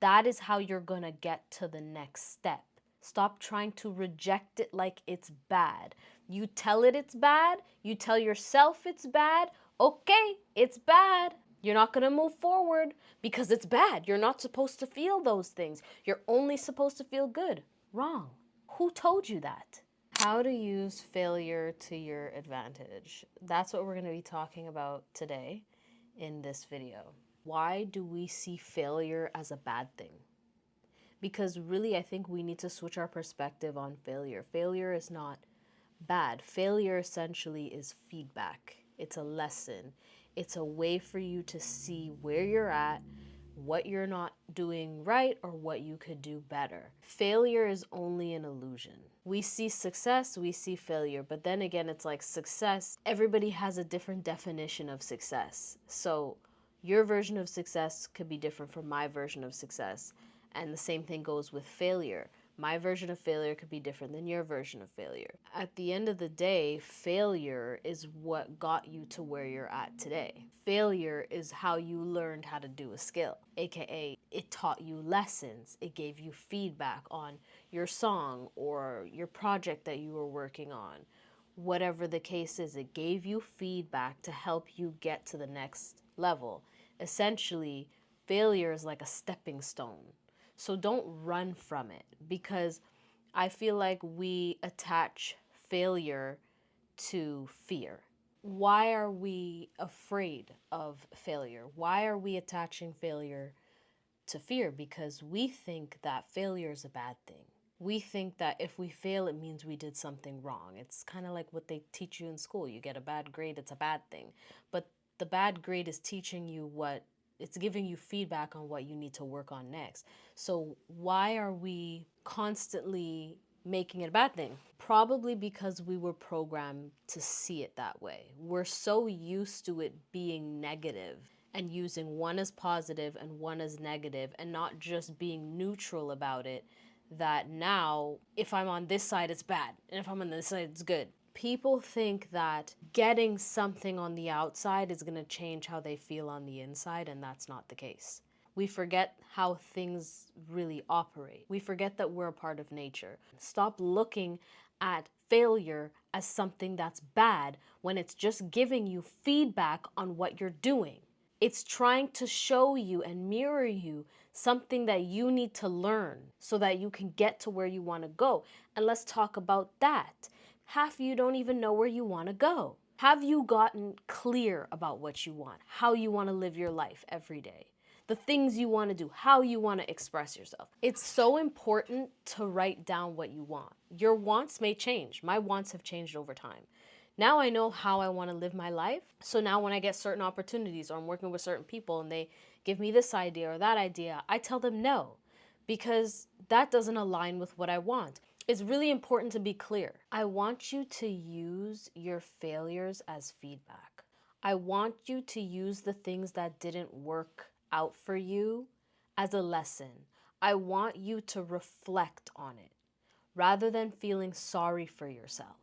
That is how you're gonna get to the next step. Stop trying to reject it like it's bad. You tell it it's bad, you tell yourself it's bad, okay, it's bad. You're not gonna move forward because it's bad. You're not supposed to feel those things. You're only supposed to feel good. Wrong. Who told you that? How to use failure to your advantage. That's what we're going to be talking about today in this video. Why do we see failure as a bad thing? Because really, I think we need to switch our perspective on failure. Failure is not bad. Failure essentially is feedback. It's a lesson. It's a way for you to see where you're at, what you're not doing right, or what you could do better. Failure is only an illusion. We see success, we see failure, but then again, it's like success, everybody has a different definition of success. So your version of success could be different from my version of success. And the same thing goes with failure. My version of failure could be different than your version of failure. At the end of the day, failure is what got you to where you're at today. Failure is how you learned how to do a skill, aka it taught you lessons. It gave you feedback on your song or your project that you were working on. Whatever the case is, it gave you feedback to help you get to the next level. Essentially, failure is like a stepping stone. So don't run from it, because I feel like we attach failure to fear. Why are we afraid of failure? Why are we attaching failure to fear? Because we think that failure is a bad thing. We think that if we fail, it means we did something wrong. It's kind of like what they teach you in school. You get a bad grade, it's a bad thing. But the bad grade is teaching you it's giving you feedback on what you need to work on next. So why are we constantly making it a bad thing? Probably because we were programmed to see it that way. We're so used to it being negative and using one as positive and one as negative and not just being neutral about it, that now if I'm on this side it's bad and if I'm on this side it's good. People think that getting something on the outside is going to change how they feel on the inside, and that's not the case. We forget how things really operate. We forget that we're a part of nature. Stop looking at failure as something that's bad when it's just giving you feedback on what you're doing. It's trying to show you and mirror you something that you need to learn so that you can get to where you want to go. And let's talk about that. Half of you don't even know where you want to go. Have you gotten clear about what you want, how you want to live your life every day, the things you want to do, how you want to express yourself? It's so important to write down what you want. Your wants may change. My wants have changed over time. Now I know how I want to live my life. So now when I get certain opportunities or I'm working with certain people and they give me this idea or that idea, I tell them no, because that doesn't align with what I want. It's really important to be clear. I want you to use your failures as feedback. I want you to use the things that didn't work out for you as a lesson. I want you to reflect on it rather than feeling sorry for yourself.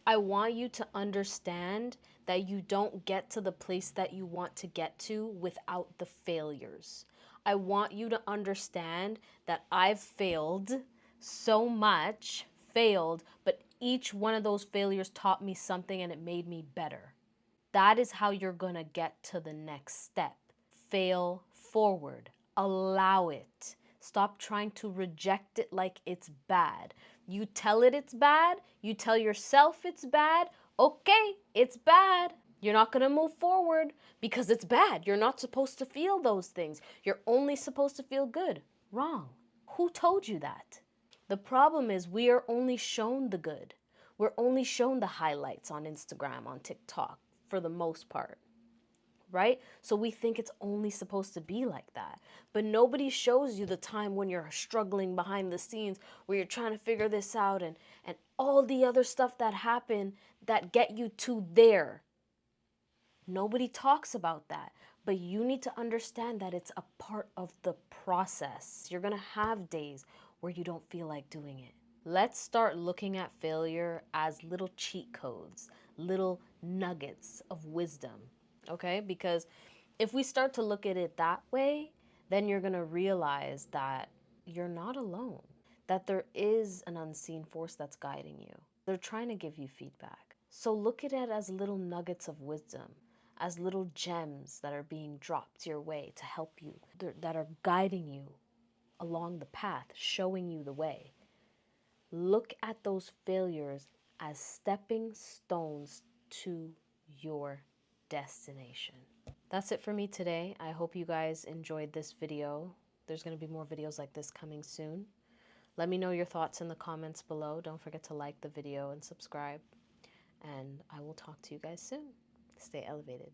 I want you to understand that you don't get to the place that you want to get to without the failures. I want you to understand that I've failed so much, but each one of those failures taught me something and it made me better. That is how you're going to get to the next step. Fail forward. Allow it. Stop trying to reject it like it's bad. You tell it it's bad. You tell yourself it's bad. Okay, it's bad. You're not going to move forward because it's bad. You're not supposed to feel those things. You're only supposed to feel good. Wrong. Who told you that? The problem is we are only shown the good. We're only shown the highlights on Instagram, on TikTok, for the most part, right? So we think it's only supposed to be like that. But nobody shows you the time when you're struggling behind the scenes, where you're trying to figure this out and all the other stuff that happen that get you to there. Nobody talks about that. But you need to understand that it's a part of the process. You're going to have days where you don't feel like doing it. Let's start looking at failure as little cheat codes, little nuggets of wisdom, okay? Because if we start to look at it that way, then you're going to realize that you're not alone, that there is an unseen force that's guiding you. They're trying to give you feedback. So look at it as little nuggets of wisdom, as little gems that are being dropped your way to help you, that are guiding you along the path, showing you the way. Look at those failures as stepping stones to your destination. That's it for me today. I hope you guys enjoyed this video. There's going to be more videos like this coming soon. Let me know your thoughts in the comments below. Don't forget to like the video and subscribe. And I will talk to you guys soon. Stay elevated.